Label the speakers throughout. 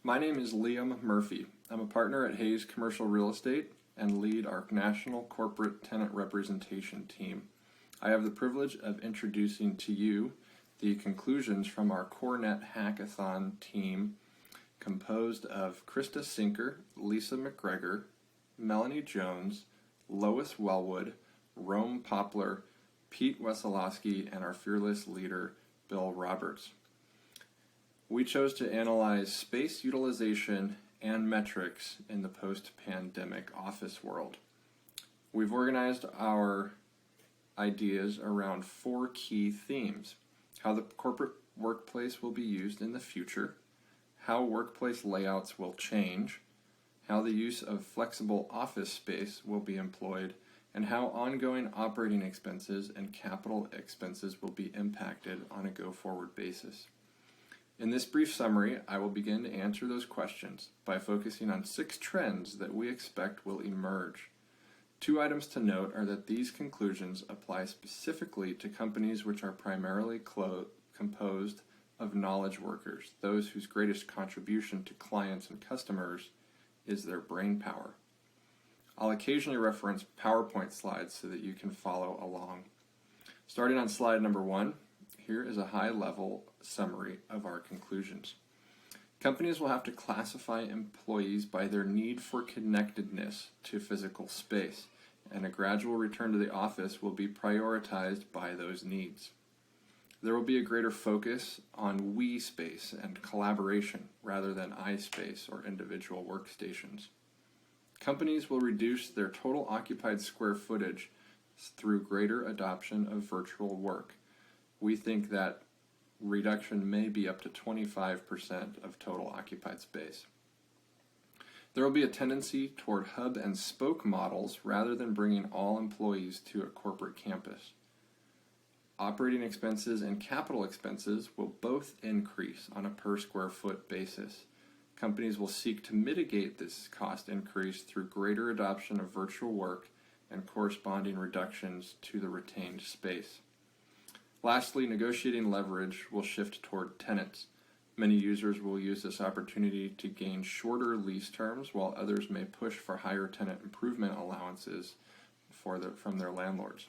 Speaker 1: My name is Liam Murphy. I'm a partner at Hayes Commercial Real Estate and lead our National Corporate Tenant Representation team. I have the privilege of introducing to you the conclusions from our CoreNet Hackathon team, composed of Krista Sinker, Lisa McGregor, Melanie Jones, Lois Wellwood, Rome Poplar, Pete Wesolowski, and our fearless leader, Bill Roberts. We chose to analyze space utilization and metrics in the post-pandemic office world. We've organized our ideas around 4 key themes: how the corporate workplace will be used in the future, how workplace layouts will change, how the use of flexible office space will be employed, and how ongoing operating expenses and capital expenses will be impacted on a go-forward basis. In this brief summary, I will begin to answer those questions by focusing on 6 trends that we expect will emerge. 2 items to note are that these conclusions apply specifically to companies which are primarily composed of knowledge workers, those whose greatest contribution to clients and customers is their brain power. I'll occasionally reference PowerPoint slides so that you can follow along. Starting on slide number 1, here is a high-level summary of our conclusions. Companies will have to classify employees by their need for connectedness to physical space, and a gradual return to the office will be prioritized by those needs. There will be a greater focus on we space and collaboration rather than I space or individual workstations. Companies will reduce their total occupied square footage through greater adoption of virtual work. We think that reduction may be up to 25% of total occupied space. There will be a tendency toward hub and spoke models rather than bringing all employees to a corporate campus. Operating expenses and capital expenses will both increase on a per square foot basis. Companies will seek to mitigate this cost increase through greater adoption of virtual work and corresponding reductions to the retained space. Lastly, negotiating leverage will shift toward tenants. Many users will use this opportunity to gain shorter lease terms, while others may push for higher tenant improvement allowances from their landlords.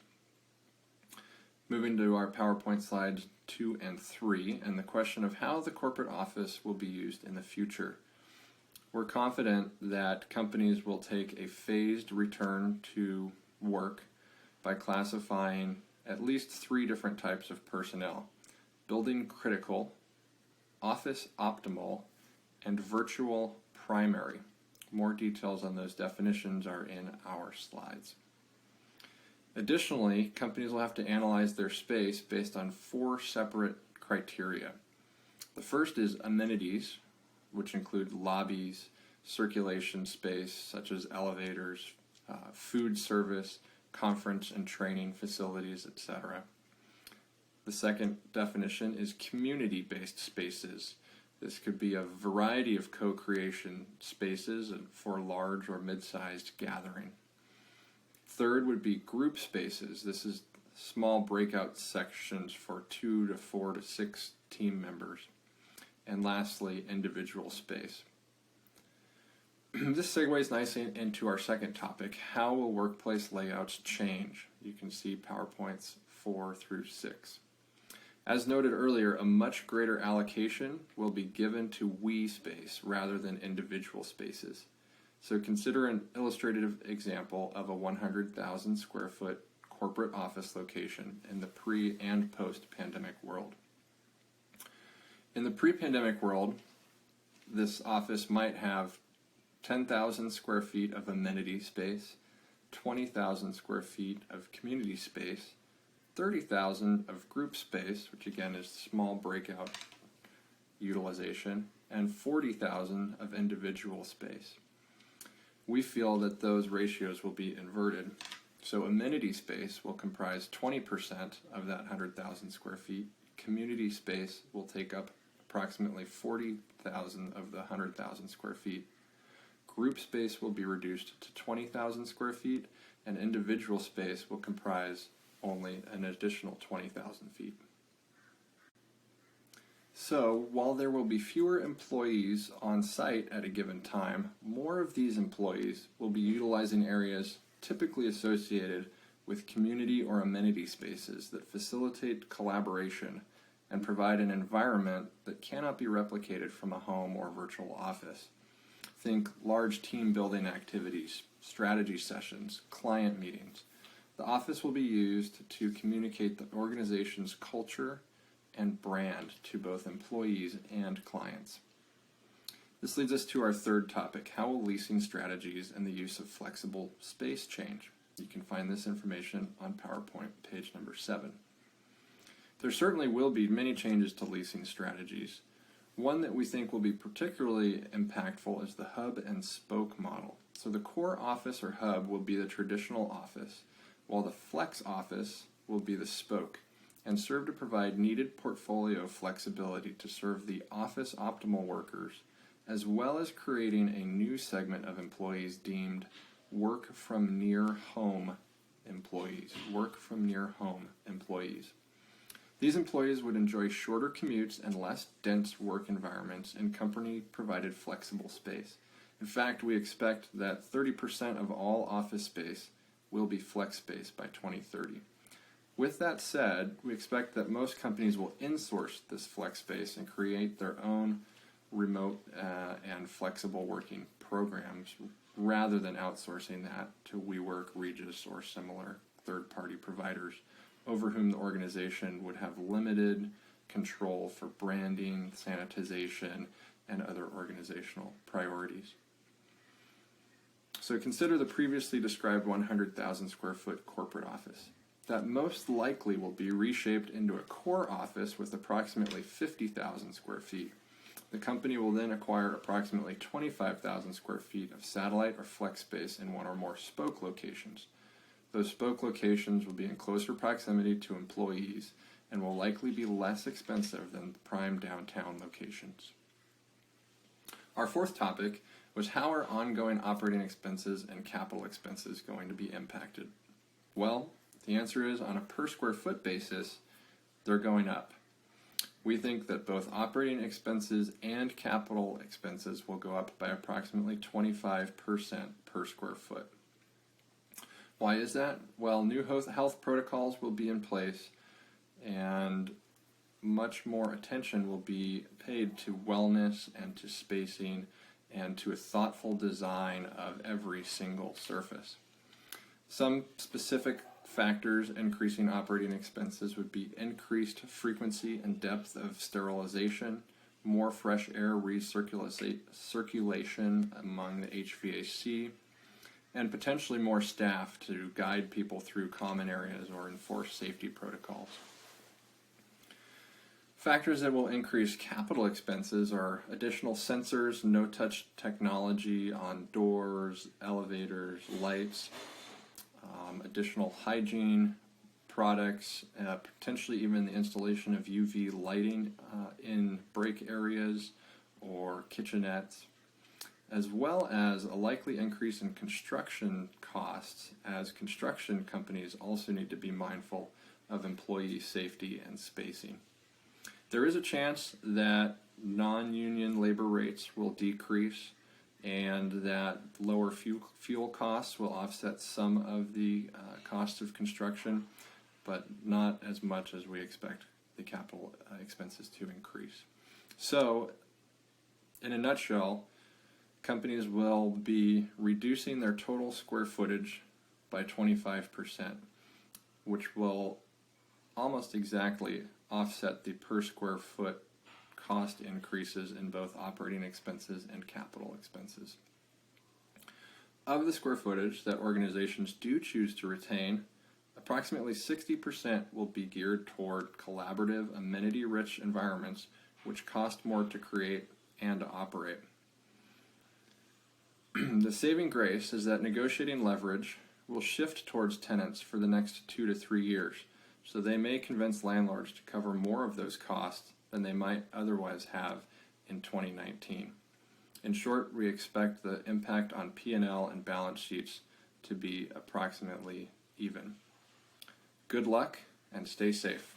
Speaker 1: Moving to our PowerPoint slides 2 and 3, and the question of how the corporate office will be used in the future. We're confident that companies will take a phased return to work by classifying at least 3 different types of personnel: building critical, office optimal, and virtual primary. More details on those definitions are in our slides. Additionally, companies will have to analyze their space based on 4 separate criteria. The first is amenities, which include lobbies, circulation space such as elevators, food service, conference and training facilities, etc. The second definition is community-based spaces. This could be a variety of co-creation spaces for large or mid-sized gathering. Third would be group spaces. This is small breakout sections for 2 to 4 to 6 team members. And lastly, individual space. This segues nicely into our second topic: how will workplace layouts change? You can see PowerPoints 4 through 6. As noted earlier, a much greater allocation will be given to we space rather than individual spaces. So consider an illustrative example of a 100,000 square foot corporate office location in the pre- and post-pandemic world. In the pre-pandemic world, this office might have 10,000 square feet of amenity space, 20,000 square feet of community space, 30,000 of group space, which again is small breakout utilization, and 40,000 of individual space. We feel that those ratios will be inverted. So amenity space will comprise 20% of that 100,000 square feet. Community space will take up approximately 40,000 of the 100,000 square feet. Group space will be reduced to 20,000 square feet, and individual space will comprise only an additional 20,000 feet. So, while there will be fewer employees on site at a given time, more of these employees will be utilizing areas typically associated with community or amenity spaces that facilitate collaboration and provide an environment that cannot be replicated from a home or virtual office. Think large team building activities, strategy sessions, client meetings. The office will be used to communicate the organization's culture and brand to both employees and clients. This leads us to our third topic: how will leasing strategies and the use of flexible space change? You can find this information on PowerPoint, page number 7. There certainly will be many changes to leasing strategies. One that we think will be particularly impactful is the hub and spoke model. So the core office or hub will be the traditional office, while the flex office will be the spoke, and serve to provide needed portfolio flexibility to serve the office optimal workers, as well as creating a new segment of employees deemed work from near home employees. Work from near home employees. These employees would enjoy shorter commutes and less dense work environments in company-provided flexible space. In fact, we expect that 30% of all office space will be flex space by 2030. With that said, we expect that most companies will insource this flex space and create their own remote and flexible working programs rather than outsourcing that to WeWork, Regus, or similar third-party providers over whom the organization would have limited control for branding, sanitization, and other organizational priorities. So consider the previously described 100,000 square foot corporate office. That most likely will be reshaped into a core office with approximately 50,000 square feet. The company will then acquire approximately 25,000 square feet of satellite or flex space in one or more spoke locations. Those spoke locations will be in closer proximity to employees and will likely be less expensive than the prime downtown locations. Our fourth topic was how are ongoing operating expenses and capital expenses going to be impacted? Well, the answer is on a per square foot basis, they're going up. We think that both operating expenses and capital expenses will go up by approximately 25% per square foot. Why is that? Well, new health protocols will be in place and much more attention will be paid to wellness and to spacing and to a thoughtful design of every single surface. Some specific factors increasing operating expenses would be increased frequency and depth of sterilization, more fresh air recirculation among the HVAC, and potentially more staff to guide people through common areas or enforce safety protocols. Factors that will increase capital expenses are additional sensors, no-touch technology on doors, elevators, lights, additional hygiene products, potentially even the installation of UV lighting in break areas or kitchenettes, as well as a likely increase in construction costs, as construction companies also need to be mindful of employee safety and spacing. There is a chance that non-union labor rates will decrease and that lower fuel costs will offset some of the costs of construction, but not as much as we expect the capital expenses to increase. So, in a nutshell, companies will be reducing their total square footage by 25%, which will almost exactly offset the per square foot cost increases in both operating expenses and capital expenses. Of the square footage that organizations do choose to retain, approximately 60% will be geared toward collaborative, amenity-rich environments which cost more to create and to operate. The saving grace is that negotiating leverage will shift towards tenants for the next 2 to 3 years, so they may convince landlords to cover more of those costs than they might otherwise have in 2019. In short, we expect the impact on P&L and balance sheets to be approximately even. Good luck and stay safe.